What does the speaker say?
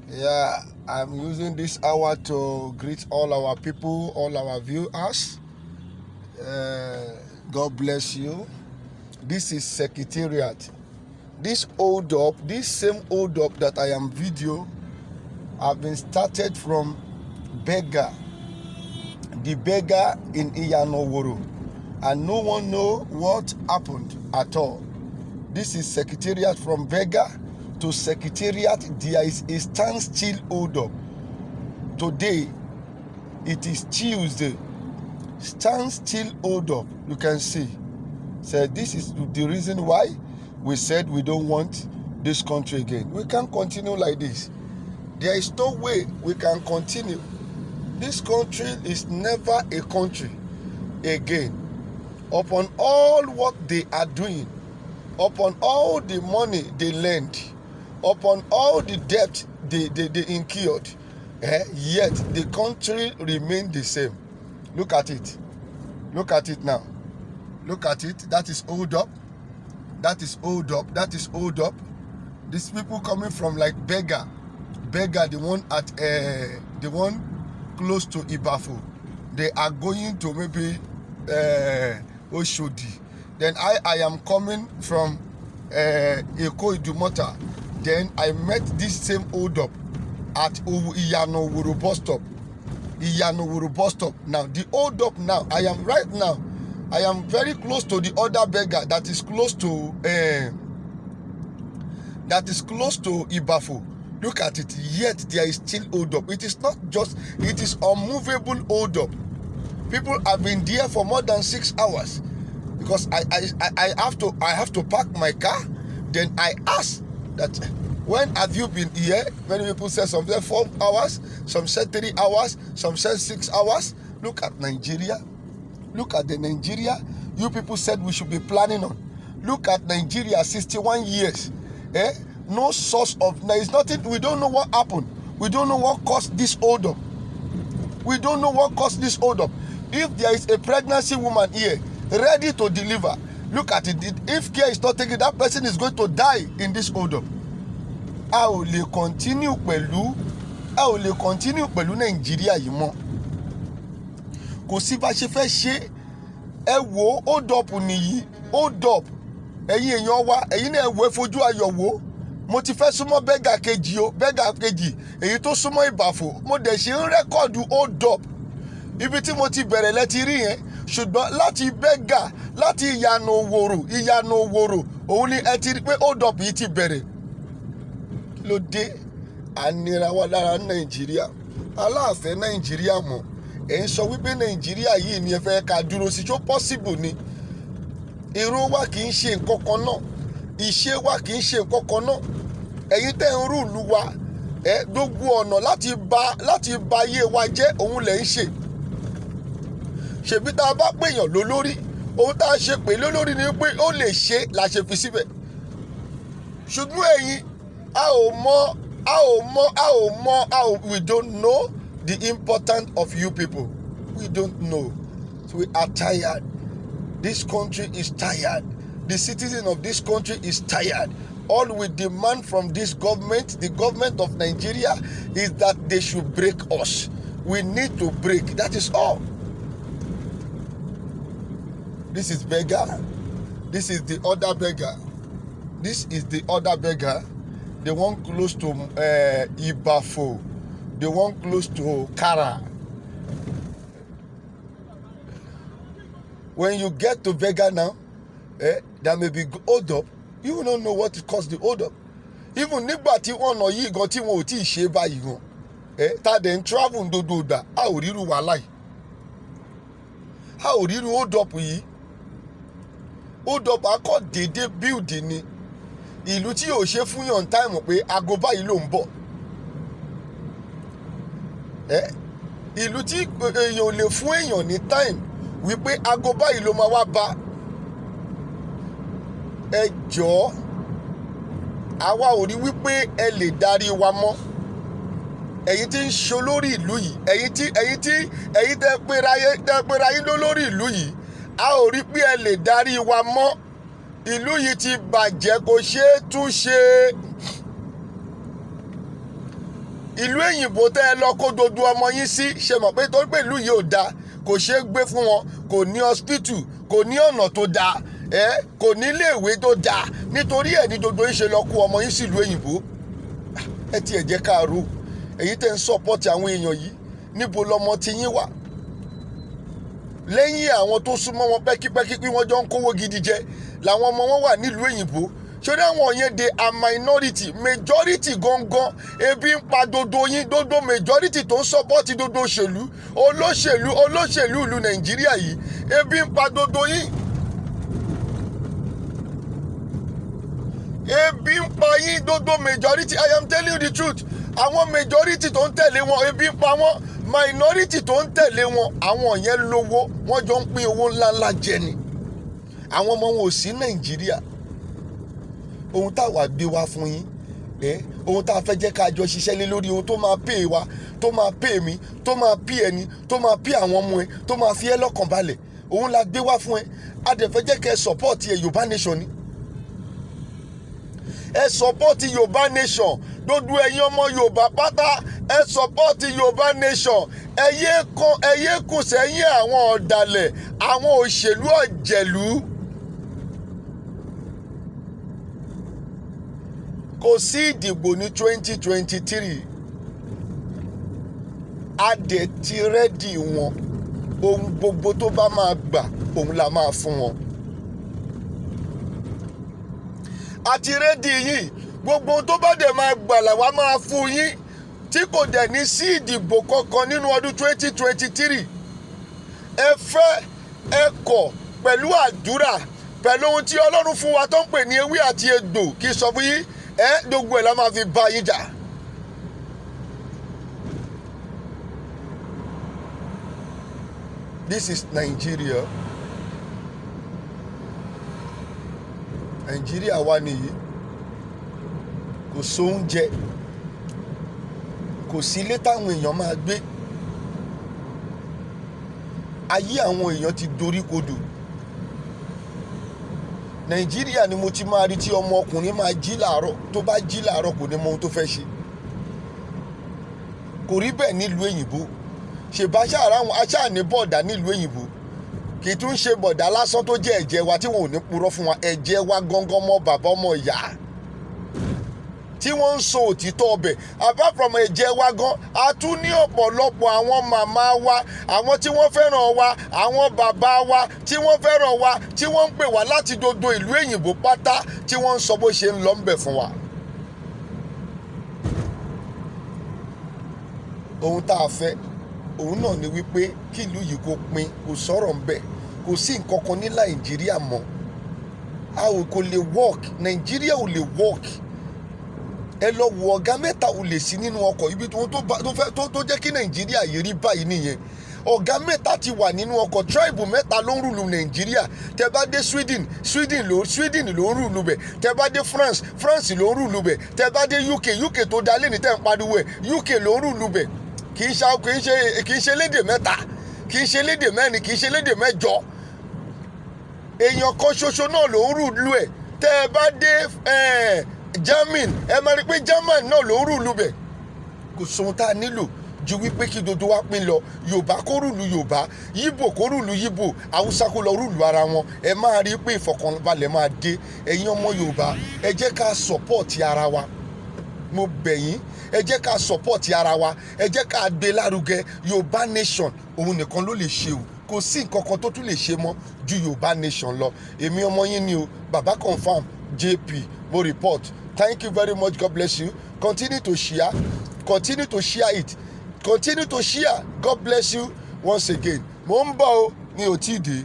Yeah, I'm using this hour to greet all our people, all our viewers. God bless you. This is Secretariat. This same hold up that I am video, have been started from beggar, the beggar in Iyanoworo, and no one know what happened at all. This is Secretariat from beggar to Secretariat. There is a standstill hold up. Today, it is Tuesday. Stand still, hold up. You can see. So this is the reason why we said we don't want this country again. We can't continue like this. There is no way we can continue. This country is never a country again. Upon all what they are doing, upon all the money they lend, upon all the debt they incurred, yet the country remains the same. Look at it. Look at it now. Look at it. That is hold up. That is hold up. That is hold up. These people coming from like beggar, the one at the one close to Ibafo. They are going to maybe Oshodi. Then I am coming from Eko Idumota. Then I met this same hold up at Iyanoworo bus stop. Iyanoworo bus stop. Now the hold up now, I am very close to the other beggar that is close to Ibafo. Look at it, yet there is still hold up. It is not just, it is unmovable hold up. People have been there for more than 6 hours because I have to park my car. Then I ask that, when have you been here? Many people say some say 4 hours, some said 3 hours, some said 6 hours. Look at Nigeria. Look at the Nigeria you people said we should be planning on. Look at Nigeria, 61 years. No source of, there is nothing, we don't know what happened. We don't know what caused this hold up. We don't know what caused this hold up. If there is a pregnancy woman here, ready to deliver, look at it. If care is not taken, that person is going to die in this hold up. A ò lè continue pẹ̀lú Nàìjíríà yìí mọ́. Kò sí bá ṣe fẹ́ ṣe. Ẹ wo hold up nìyí, hold up. Ẹ̀yin èèyàn wa, ẹ̀yin náà wo fojú ayọ̀ wo. Mo ti fẹ́ súnmọ́ bẹ́gà kejì o, bẹ́gà kejì, èyí tó súnmọ́ Ìbàfò. Mo dẹ̀ ṣe ń rẹ́kọ̀dù hold up. Ibi tí mo ti bẹ̀rẹ̀ lẹ ti rí yẹn. Ṣùgbọ́n láti bẹ́gà, láti Ìyànòwòrò, òun ni ẹ ti rí pé hold up yìí ti bẹ̀rẹ̀. Kí ló dé? A nira wa lára Nàìjíríà. Aláàfẹ́ Nàìjíríà mọ̀. Ẹ ń sọ wípé Nàìjíríà yìí ni ẹ fẹ́ ká dúró sí, ṣó possible ni? Èrò wa kì í ṣe nǹkan kan náà. Ìṣe wa kì í ṣe nǹkan kan náà. Ẹ̀yin tẹ́ ń rúùlù wa, gbogbo ọ̀nà láti ba ayé wa jẹ́ òun lẹ̀ ń ṣe. Ṣèbí tá a bá pèèyàn lólórí, ohun tá a ṣe pè lólórí ni pé ó lè ṣe la ṣe fi síbẹ̀. Ṣùgbọ́n ẹ̀yin, we don't know the importance of you people. We don't know. So we are tired. This country is tired. The citizen of this country is tired. All we demand from this government, the government of Nigeria, is that they should break us. We need to break. That is all. This is beggar. This is the other beggar. This is the other beggar. The one close to Ibafo. The one close to Kara. When you get to beggar now, there may be hold up. You don't know what it caused the hold up. Even nígbà tí wọ́n nà yìí gan tí wọn ò tí ì ṣe báyìí gan, ta dẹ̀ ń travel dodo ìgbà, a ò ríru wàhálà yìí. A ò ríru hold up yìí. Hold up akọ́ dédé build ni. Ìlú tí yóò ṣe fún yàn time pé aago báyìí ló ń bọ̀. Ìlú tí èèyàn ò lè fún èèyàn ní time wípé aago báyìí ló máa wá bá. Ẹ jọ̀ọ́, àwa ò rí wípé ẹ lè darí wa mọ́. Ẹ̀yin tí ń ṣe olórí ìlú yìí, ẹ̀yin tẹ́ pera yín lólórí ìlú yìí, a ò rí pé ẹ lè darí wa mọ́. Ìlú yìí ti bàjẹ́, kò ṣeé tún ṣe. ìlú èyìnbó tẹ́ ẹ lọ kó dodo ọmọ yín sí, ṣe mọ̀ pé torí pé ìlú yìí ò dáa, kò ṣeé gbé fún wọn, kò ní hospital, kò ní ọ̀nà tó dáa, kò ní iléèwé tó dáa, nítorí ẹ̀ ní dodo yín ṣe lọ kó ọmọ yín sí ìlú èyìnbó. Ẹ tiẹ̀ jẹ́ káàárọ̀, èyí tẹ́ ń sọ́pọ́tì àwọn èèyàn yìí, níbo lọmọ ti yín wà? Lẹ́yìn àwọn tó súnmọ́ wọn pẹ́kípẹ́kí pé wọ́n jọ ń kówó gidi jẹ làwọn ọmọ wọn wà nílùú òyìnbó. Ṣé àwọn yẹn de a minority? Majority gangan ebi ń pa dodo yín, dodo majority tó ń sọ́pọ́tì dodo olóṣèlú ìlú Nàìjíríà yìí, ebi ń pa dodo yín. Ebi ń pa yín, dodo majority. I am telling you the truth. Àwọn majority tó ń tẹ̀lé wọn ebi ń pa wọ́n, minority tó ń tẹ̀lé wọn àwọn yẹn lówó, wọ́n jọ ń pín owó ńláńlá jẹ ni. Àwọn ọmọ wọn ò sí Nàìjíríà. Ohun táwa gbé wá fún yín, ohun tá a fẹ́ jẹ́ ká jọ ṣiṣẹ́ lé lórí, ohun tó máa pè wá, tó máa pè mí, tó máa pè ẹni, tó máa pè àwọn ọmọ ẹ, tó máa fi ẹ́ lọ́kàn balẹ̀, òun la gbé wá fún ẹ. A dẹ̀ fẹ́ jẹ́ kẹ́ ẹ support ẹ Yorùbá nation ni. Ẹ support Yorùbá nation, dodo ẹ̀yin ọmọ Yorùbá pátá, ẹ support Yorùbá nation. Ẹ yé kù sẹ́yìn àwọn ọ̀dàlẹ̀, àwọn òṣèlú ọ̀jẹ̀lú. Kò sí ìdìbò ní 2023. A dẹ̀ ti rẹ́dì wọn, ohun gbogbo tó bá máa gbà òun la máa fún wọn. A ti rẹ́dì yìí, gbogbo ohun tó bá dẹ̀ máa gbà làwa máa fún yín, tí kò dẹ̀ ní sí ìdìbò kankan nínú ọdún 2023. Ẹ fẹ́ ẹ kọ̀ pẹ̀lú àdúrà, pẹ̀lú ohun tí Ọlọ́run fún wa tó ń pè ní ewé àti egbò, kì í sọ fún yín, gbogbo ẹ̀ la máa fi bá yín jà. This is Nigeria. Nigeria wa nìyí. Kò sóúnjẹ, kò sí ilé táwọn èèyàn máa gbé. Ayé àwọn èèyàn ti dorí kodò. Nàìjíríà ni mo ti máa rí tí ọmọ ọkùnrin máa jí làárọ̀, tó bá jí làárọ̀ kò ní mọ ohun tó fẹ́ ṣe. Kò rí bẹ́ẹ̀ nílùú òyìnbó. Ṣèbá aṣáà ní bọ̀dà nílùú òyìnbó, kì í tún ṣe bọ̀dà lásán tó jẹ́ ẹ̀jẹ̀ wa tí wọn ò ní purọ́ fún wa, ẹ̀jẹ̀ wa gangan mọ́ bàbá ọmọ ìyá tí wọ́n ń sọ òtítọ́ ọbẹ̀. Apart from ẹ̀jẹ̀ wa gan, a tún ní ọ̀pọ̀lọpọ̀ àwọn màmá wa, àwọn tí wọ́n fẹ́ràn wa, àwọn bàbá wa tí wọ́n fẹ́ràn wa, tí wọ́n ń pè wá láti dodo ìlú òyìnbó pátá, tí wọ́n ń sọ bó ṣe ń lọ ń bẹ̀ fún wa. Ohun tá a fẹ́, òun náà ni wípé kí ìlú yìí kó pín, kò sọ̀rọ̀ ń bẹ̀, kò sí nǹkan kan ní Nàìjíríà mọ́. Kò lè work, Nàìjíríà ò lè work. Ẹ lọ wo ọ̀gá mẹ́ta ò lè sí nínú ọkọ̀, ibi tó jẹ́ kí Nàìjíríà yìí rí báyìí nìyẹn. Ọ̀gá mẹ́ta ti wà nínú ọkọ̀, tribe mẹ́ta ló ń rúlu Nàìjíríà. Tẹ́ bá dé Sweden ló ń rúlu bẹ̀. Tẹ́ bá dé France ló ń rúlu bẹ̀. Tẹ́ bá dé UK tó dá lẹ́ni tẹ́ ń pariwo ẹ̀, UK ló ń rúlu bẹ̀. Kì í ṣe lédè mẹ́ta, kì í ṣe lédè mẹ́rin, kì í ṣe lédè mẹ́jọ. Èèyàn kan ṣoṣo náà ló ń rúlu ẹ̀. Tẹ́ ẹ bá dé German, ẹ máa rí pé German náà ló ń rúlu bẹ̀. Kò sóhun tá a nílò ju wípé kí dodo wa pín lọ. Yorùbá kó rúlu Yorùbá, Yíbò kó rúlu Yíbò, Haúsá kó lọ rúlu ara wọn. Ẹ máa rí pé ìfọ̀kànbalẹ̀ máa dé. Ẹ̀yin ọmọ Yorùbá, ẹ jẹ́ ká support ara wa. Mo bẹ̀ yín, ẹ jẹ́ ká support ara wa, ẹ jẹ́ ká gbé lárugẹ. Yorùbá nation òun nìkan ló lè ṣe o, kò sí nǹkan kan tó tún lè ṣe mọ́ ju Yorùbá nation lọ. Èmi ọmọ yín ni o, Baba Confirm JP, mo report. Thank you very much. God bless you. Continue to share it. Continue to share. God bless you once again. Mo ń bọ̀ o, mi ò tíì dé.